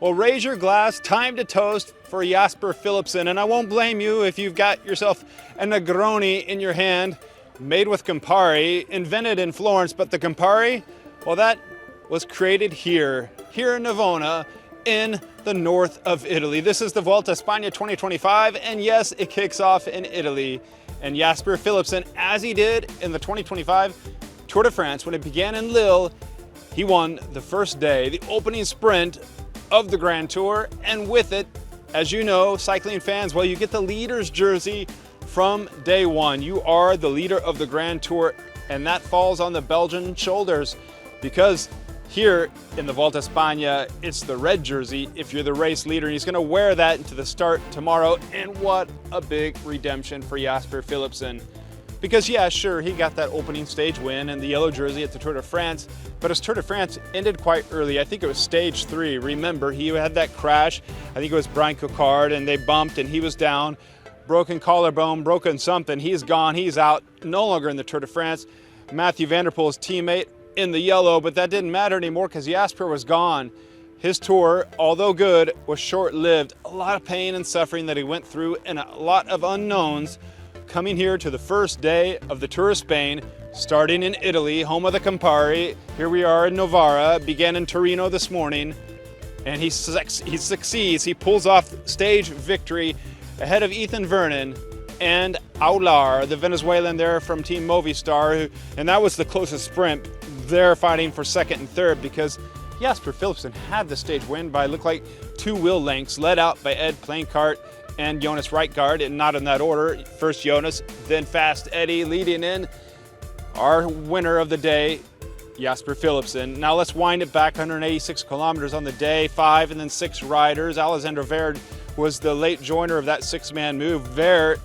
Well, raise your glass, time to toast for Jasper Philipsen. And I won't blame you if you've got yourself a Negroni in your hand, made with Campari, invented in Florence. But the Campari, well, that was created here in Novara, in the north of Italy. This is the Vuelta España 2025, and yes, it kicks off in Italy. And Jasper Philipsen, as he did in the 2025 Tour de France, when it began in Lille, he won the first day, the opening sprint of the Grand Tour, and with it, as you know, cycling fans, well, you get the leader's jersey from day one. You are the leader of the Grand Tour, and that falls on the Belgian shoulders, because here in the Vuelta España, it's the red jersey if you're the race leader, and he's going to wear that into the start tomorrow. And what a big redemption for Jasper Philipsen. Because yeah, sure, he got that opening stage win and the yellow jersey at the Tour de France, but his Tour de France ended quite early. I think it was stage 3. Remember, he had that crash. I think it was Brian Coquard, and they bumped and he was down. Broken collarbone, broken something. He's gone, he's out, no longer in the Tour de France. Mathieu van der Poel's teammate in the yellow, but that didn't matter anymore because Jasper was gone. His tour, although good, was short-lived. A lot of pain and suffering that he went through, and a lot of unknowns coming here to the first day of the Tour of Spain, starting in Italy, home of the Campari. Here we are in Novara, began in Torino this morning, and he succeeds. He pulls off stage victory ahead of Ethan Vernon and Aular, the Venezuelan there from Team Movistar, and that was the closest sprint. They're fighting for second and third because Jasper Philipsen had the stage win by, looked like, 2 wheel lengths, led out by Ed Plancart and Jonas Rijkaard, and not in that order. First Jonas, then Fast Eddie, leading in our winner of the day, Jasper Philipsen. Now let's wind it back, 186 kilometers on the day, 5 and then 6 riders. Alexander Verd was the late joiner of that 6-man move. Verd,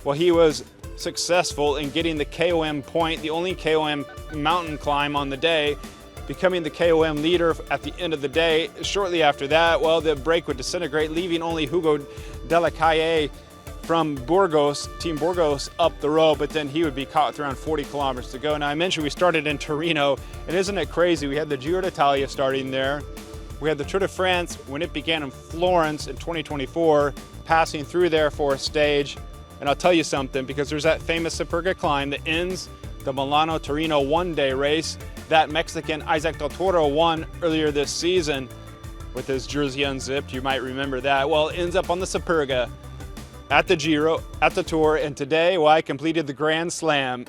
well, he was successful in getting the KOM point, the only KOM mountain climb on the day, becoming the KOM leader at the end of the day. Shortly after that, well, the break would disintegrate, leaving only Hugo Delacaille from Burgos, Team Burgos, up the road, but then he would be caught with around 40 kilometers to go. Now, I mentioned we started in Torino, and isn't it crazy? We had the Giro d'Italia starting there. We had the Tour de France when it began in Florence in 2024, passing through there for a stage. And I'll tell you something, because there's that famous Superga climb that ends the Milano-Torino one-day race that Mexican Isaac Del Toro won earlier this season with his jersey unzipped. You might remember that. Well, it ends up on the Superga, at the Giro, at the Tour, and today, well, I completed the Grand Slam,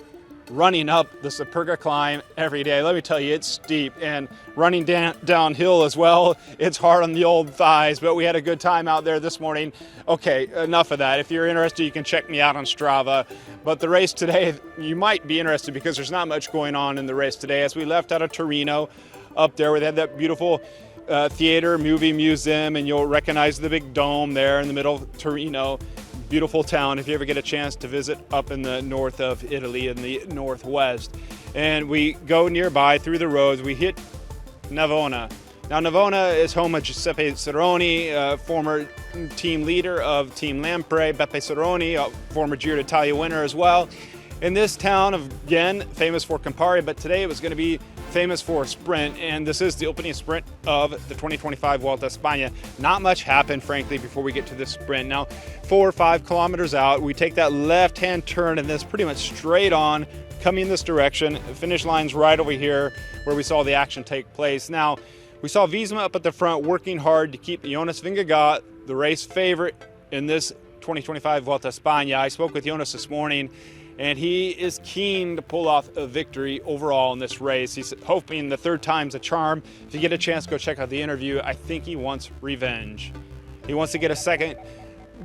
running up the Superga climb every day. Let me tell you, it's steep, and running downhill as well. It's hard on the old thighs, but we had a good time out there this morning. Okay, enough of that. If you're interested, you can check me out on Strava. But the race today, you might be interested because there's not much going on in the race today. As we left out of Torino, up there, we had that beautiful theater, movie museum, and you'll recognize the big dome there in the middle of Torino. Beautiful town if you ever get a chance to visit up in the north of Italy, in the northwest. And we go nearby through the roads, we hit Navona. Now, Navona is home of Giuseppe Cerroni, former team leader of Team Lampre. Beppe Cerroni, a former Giro d'Italia winner as well. In this town, again, famous for Campari, but today it was going to be famous for a sprint, and this is the opening sprint of the 2025 Vuelta España. Not much happened, frankly, before we get to this sprint. Now, 4 or 5 kilometers out, we take that left-hand turn, and it's pretty much straight on, coming this direction. The finish line's right over here where we saw the action take place. Now, we saw Wiesma up at the front working hard to keep Jonas Vingegaard, the race favorite in this 2025 Vuelta España. I spoke with Jonas this morning, and he is keen to pull off a victory overall in this race. He's hoping the 3rd time's a charm. If you get a chance, go check out the interview. I think he wants revenge. He wants to get a second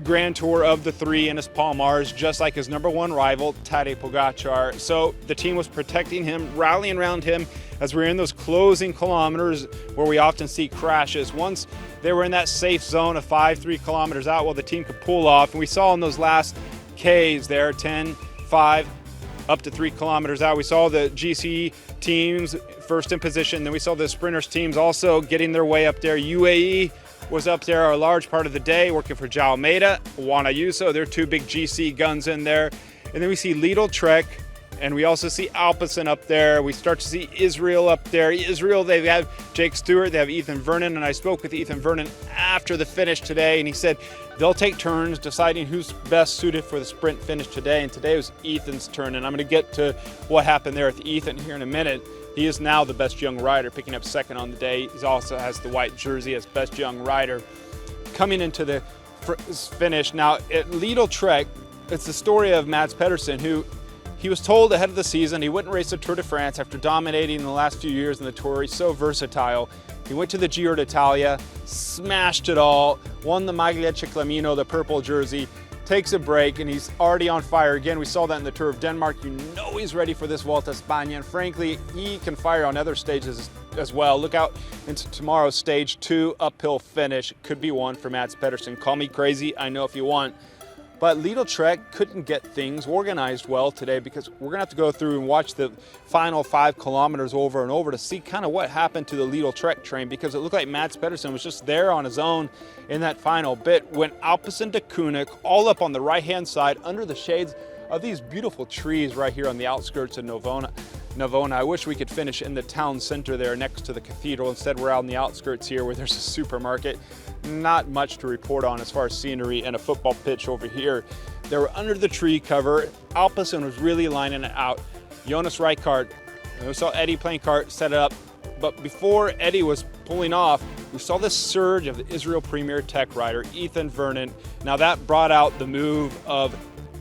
Grand Tour of the 3 in his Palmares, just like his #1 rival, Tadej Pogacar. So the team was protecting him, rallying around him as we were in those closing kilometers where we often see crashes. Once they were in that safe zone of 5-3 kilometers out, well, the team could pull off. And we saw in those last Ks there, 10, 5, up to 3 kilometers out, we saw the GC teams first in position. Then we saw the sprinters teams also getting their way up there. UAE was up there a large part of the day, working for João Almeida, Juan Ayuso. They're 2 big GC guns in there. And then we see Lidl Trek And we also see Alpecin up there. We start to see Israel up there. Israel, they have Jake Stewart, they have Ethan Vernon, and I spoke with Ethan Vernon after the finish today, and he said they'll take turns deciding who's best suited for the sprint finish today, and today was Ethan's turn, and I'm going to get to what happened there with Ethan here in a minute. He is now the best young rider, picking up second on the day. He also has the white jersey as best young rider. Coming into the finish, now at Lidl-Trek, it's the story of Mads Pedersen, who he was told ahead of the season he wouldn't race the Tour de France after dominating in the last few years in the Tour. He's so versatile. He went to the Giro d'Italia, smashed it all, won the Maglia Ciclamino, the purple jersey, takes a break, and he's already on fire again. We saw that in the Tour of Denmark. You know he's ready for this Vuelta a España, and frankly, he can fire on other stages as well. Look out into tomorrow's stage 2 uphill finish. Could be one for Mads Pedersen. Call me crazy, I know if you want. But Lidl-Trek couldn't get things organized well today because we're going to have to go through and watch the final 5 kilometers over and over to see kind of what happened to the Lidl-Trek train, because it looked like Mads Pedersen was just there on his own in that final bit when Alpecin to Deceuninck, all up on the right-hand side under the shades of these beautiful trees right here on the outskirts of Novara. I wish we could finish in the town center there next to the cathedral. Instead, we're out on the outskirts here where there's a supermarket. Not much to report on as far as scenery, and a football pitch over here. They were under the tree cover. Alpecin was really lining it out. Jonas Rijkaard, we saw Eddie Plancart set it up, but before Eddie was pulling off, we saw this surge of the Israel Premier Tech rider, Ethan Vernon. Now that brought out the move of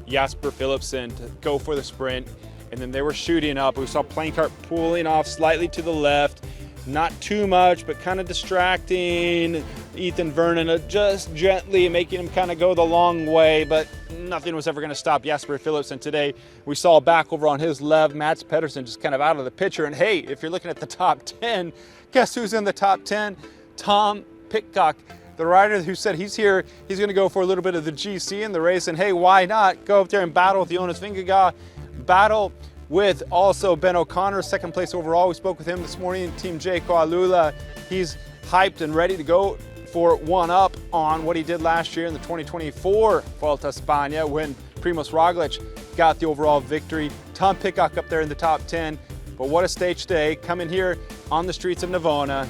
Jasper Philipsen to go for the sprint, and then they were shooting up. We saw Plancart pulling off slightly to the left, not too much, but kind of distracting Ethan Vernon, just gently making him kind of go the long way, but nothing was ever going to stop Jasper Philipsen today. We saw back over on his left, Mads Pedersen just kind of out of the picture. And hey, if you're looking at the top 10, guess who's in the top 10? Tom Pidcock, the rider who said he's here, he's going to go for a little bit of the GC in the race, and hey, why not go up there and battle with Jonas Vingegaard, battle with also Ben O'Connor, second place overall. We spoke with him this morning, Team Jayco Alula. He's hyped and ready to go for one up on what he did last year in the 2024 Vuelta a España when Primož Roglič got the overall victory. Tom Pidcock up there in the top 10. But what a stage today. Coming here on the streets of Novara,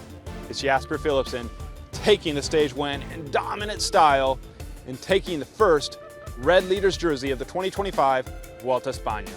it's Jasper Philipsen taking the stage win in dominant style and taking the first red leaders jersey of the 2025 Vuelta a España.